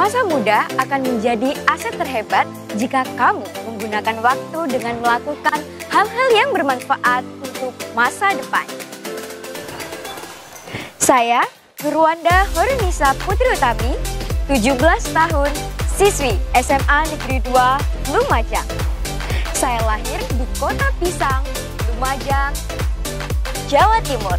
Masa muda akan menjadi aset terhebat jika kamu menggunakan waktu dengan melakukan hal-hal yang bermanfaat untuk masa depan. Saya, Nurwanda Horenisa Putri Utami, 17 tahun, siswi SMA Negeri 2, Lumajang. Saya lahir di Kota Pisang, Lumajang, Jawa Timur.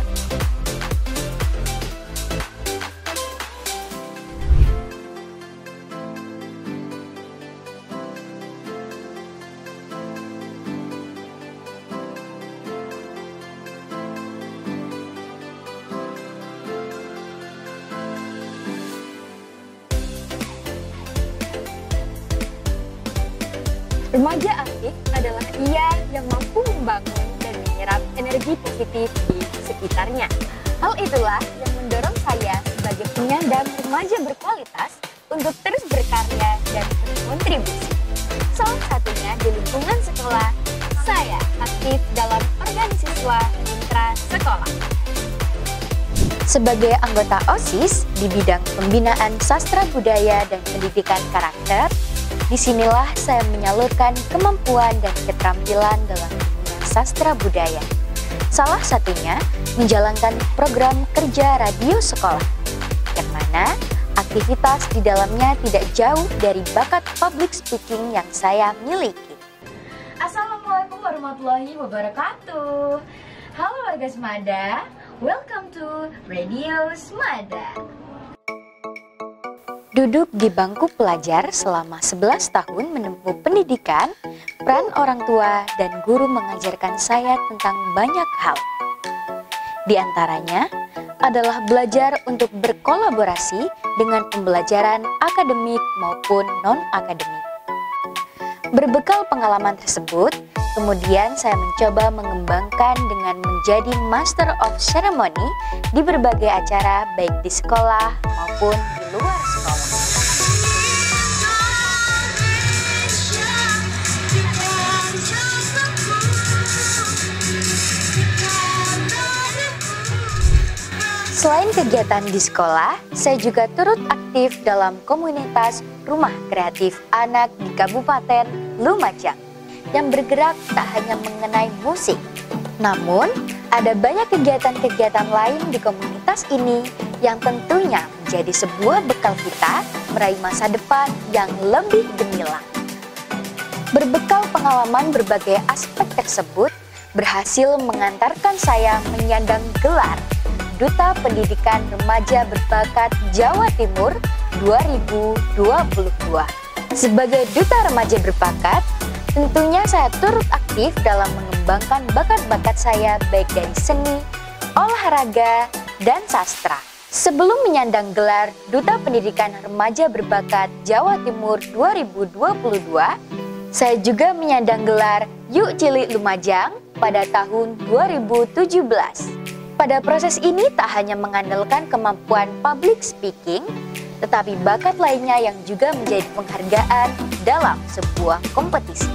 Remaja aktif adalah ia yang mampu membangun dan menyerap energi positif di sekitarnya. Hal itulah yang mendorong saya sebagai penyandang remaja berkualitas untuk terus berkarya dan berkontribusi. Salah satunya di lingkungan sekolah, saya aktif dalam organisasi siswa intra sekolah. Sebagai anggota OSIS di bidang pembinaan sastra budaya dan pendidikan karakter, disinilah saya menyalurkan kemampuan dan keterampilan dalam dunia sastra budaya. Salah satunya menjalankan program kerja radio sekolah, yang mana aktivitas di dalamnya tidak jauh dari bakat public speaking yang saya miliki. Assalamualaikum warahmatullahi wabarakatuh. Halo warga Semada, welcome to Radio Semada. Duduk di bangku pelajar selama 11 tahun menempuh pendidikan, peran orang tua dan guru mengajarkan saya tentang banyak hal. Di antaranya adalah belajar untuk berkolaborasi dengan pembelajaran akademik maupun non-akademik. Berbekal pengalaman tersebut, kemudian saya mencoba mengembangkan dengan menjadi Master of Ceremony di berbagai acara baik di sekolah maupun di luar sekolah. Selain kegiatan di sekolah, saya juga turut aktif dalam komunitas Rumah Kreatif Anak di Kabupaten Lumajang yang bergerak tak hanya mengenai musik, namun ada banyak kegiatan-kegiatan lain di komunitas ini yang tentunya menjadi sebuah bekal kita meraih masa depan yang lebih gemilang. Berbekal pengalaman berbagai aspek tersebut, berhasil mengantarkan saya menyandang gelar Duta Pendidikan Remaja Berbakat Jawa Timur 2022. Sebagai Duta Remaja Berbakat, tentunya saya turut aktif dalam mengembangkan bakat-bakat saya baik dari seni, olahraga, dan sastra. Sebelum menyandang gelar Duta Pendidikan Remaja Berbakat Jawa Timur 2022, saya juga menyandang gelar Yuk Cilik Lumajang pada tahun 2017. Pada proses ini tak hanya mengandalkan kemampuan public speaking, tetapi bakat lainnya yang juga menjadi penghargaan dalam sebuah kompetisi.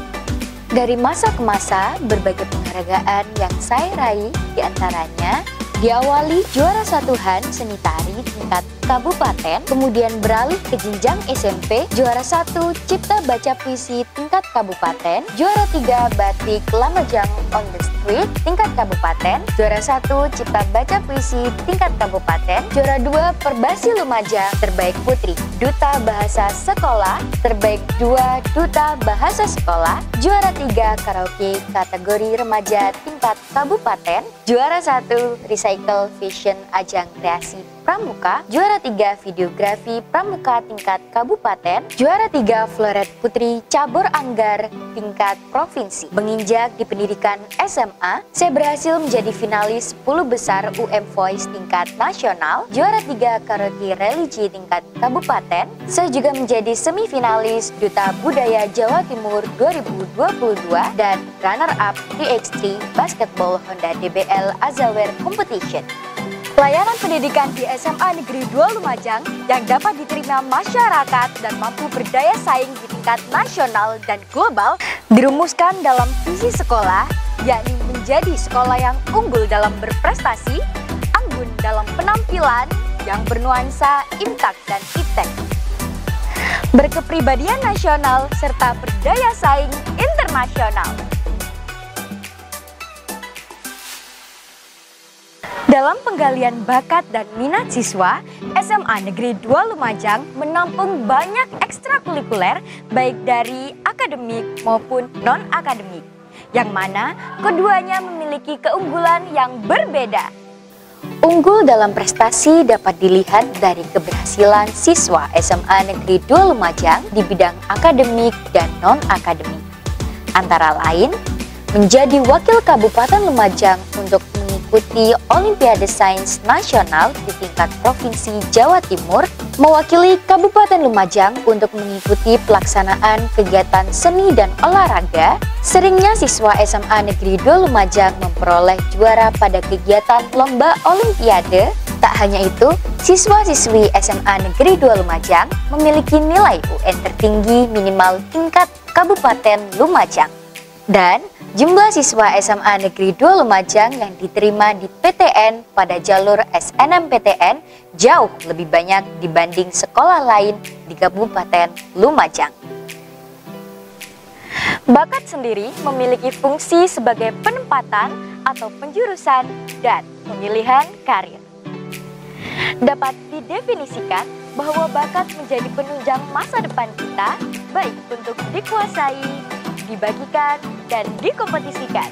Dari masa ke masa, berbagai penghargaan yang saya raih diantaranya diawali juara satu HAN Seni Tari tingkat kabupaten, kemudian beralih ke jenjang SMP, juara 1 Cipta Baca Puisi tingkat kabupaten, juara 3 Batik Lumajang on the Street tingkat kabupaten, juara 1 Cipta Baca Puisi tingkat kabupaten, juara 2 Perbasi Lumajang terbaik putri, Duta Bahasa Sekolah, terbaik 2 Duta Bahasa Sekolah, juara 3 Karaoke kategori remaja tingkat kabupaten, juara 1 Recycle Fashion Ajang Kreasi Pramuka, juara 3 Videografi Pramuka tingkat kabupaten, juara 3 Floret Putri Cabur Anggar tingkat provinsi. Menginjak di pendidikan SMA, saya berhasil menjadi finalis 10 besar UM Voice tingkat nasional, juara 3 Karaoke Religi tingkat kabupaten. Saya juga menjadi semifinalis Duta Budaya Jawa Timur 2022 dan runner-up di X3 Basketball Honda DBL Azaware Competition. Pelayanan pendidikan di SMA Negeri 2 Lumajang yang dapat diterima masyarakat dan mampu berdaya saing di tingkat nasional dan global dirumuskan dalam visi sekolah, yakni menjadi sekolah yang unggul dalam berprestasi, anggun dalam penampilan, yang bernuansa imtak dan iptek. berkepribadian nasional, serta berdaya saing internasional. Dalam penggalian bakat dan minat siswa, SMA Negeri 2 Lumajang menampung banyak ekstrakurikuler baik dari akademik maupun non-akademik, yang mana keduanya memiliki keunggulan yang berbeda. Unggul dalam prestasi dapat dilihat dari keberhasilan siswa SMA Negeri 2 Lumajang di bidang akademik dan non-akademik. Antara lain, menjadi wakil Kabupaten Lumajang untuk mengikuti Olimpiade Sains Nasional di tingkat Provinsi Jawa Timur, mewakili Kabupaten Lumajang untuk mengikuti pelaksanaan kegiatan seni dan olahraga. Seringnya siswa SMA Negeri 2 Lumajang memperoleh juara pada kegiatan lomba Olimpiade. Tak hanya itu, siswa-siswi SMA Negeri 2 Lumajang memiliki nilai UN tertinggi minimal tingkat Kabupaten Lumajang. Dan jumlah siswa SMA Negeri 2 Lumajang yang diterima di PTN pada jalur SNMPTN jauh lebih banyak dibanding sekolah lain di Kabupaten Lumajang. Bakat sendiri memiliki fungsi sebagai penempatan atau penjurusan dan pemilihan karir. Dapat didefinisikan bahwa bakat menjadi penunjang masa depan kita, baik untuk dikuasai, dibagikan, dan dikompetisikan.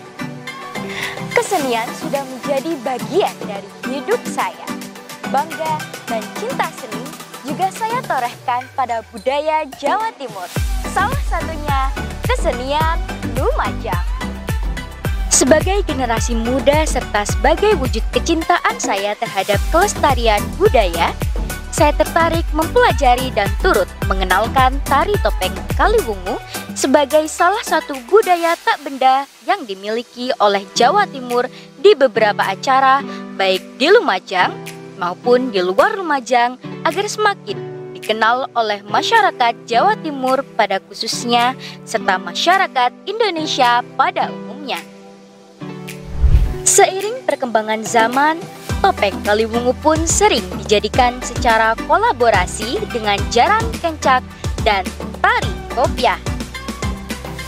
Kesenian sudah menjadi bagian dari hidup saya. Bangga dan cinta seni juga saya torehkan pada budaya Jawa Timur. Salah satunya kesenian Lumajang. Sebagai generasi muda serta sebagai wujud kecintaan saya terhadap kelestarian budaya, saya tertarik mempelajari dan turut mengenalkan tari topeng Kaliwungu sebagai salah satu budaya tak benda yang dimiliki oleh Jawa Timur di beberapa acara baik di Lumajang maupun di luar Lumajang agar semakin dikenal oleh masyarakat Jawa Timur pada khususnya serta masyarakat Indonesia pada umumnya. Seiring perkembangan zaman, topeng Kaliwungu pun sering dijadikan secara kolaborasi dengan jaran kencak dan tari kopiah.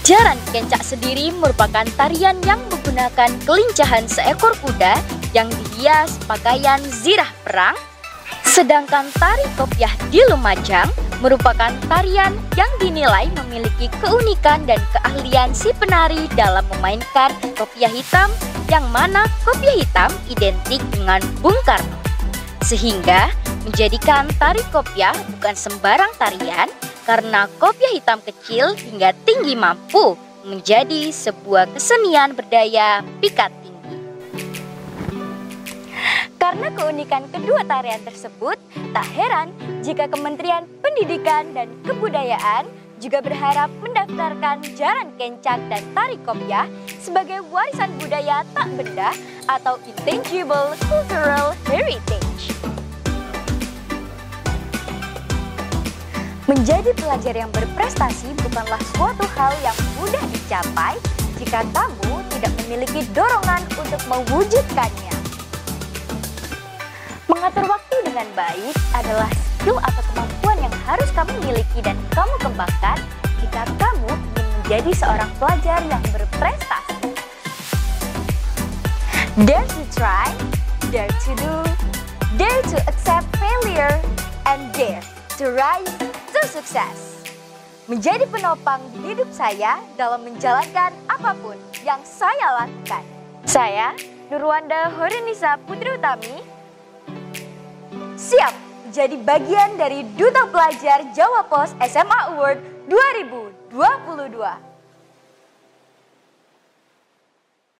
Jaran kencak sendiri merupakan tarian yang menggunakan kelincahan seekor kuda yang dihias pakaian zirah perang. Sedangkan tari kopiah di Lumajang merupakan tarian yang dinilai memiliki keunikan dan keahlian si penari dalam memainkan kopiah hitam, yang mana kopiah hitam identik dengan Bung Karno. Sehingga menjadikan tari kopiah bukan sembarang tarian, karena kopiah hitam kecil hingga tinggi mampu menjadi sebuah kesenian berdaya pikat tinggi. Karena keunikan kedua tarian tersebut, tak heran jika Kementerian Pendidikan dan Kebudayaan juga berharap mendaftarkan jaran kencak dan tari kopiah sebagai warisan budaya tak benda atau intangible cultural heritage. Menjadi pelajar yang berprestasi bukanlah suatu hal yang mudah dicapai jika kamu tidak memiliki dorongan untuk mewujudkannya. Mengatur waktu dengan baik adalah skill atau kemampuan yang harus kamu miliki dan kamu kembangkan jika kamu ingin menjadi seorang pelajar yang berprestasi. Dare to try, dare to do, dare to accept failure, and dare to rise to success. Menjadi penopang di hidup saya dalam menjalankan apapun yang saya lakukan. Saya, Nurwanda Horenisa Putri Utami, siap jadi bagian dari Duta Pelajar Jawa Pos SMA Award 2022.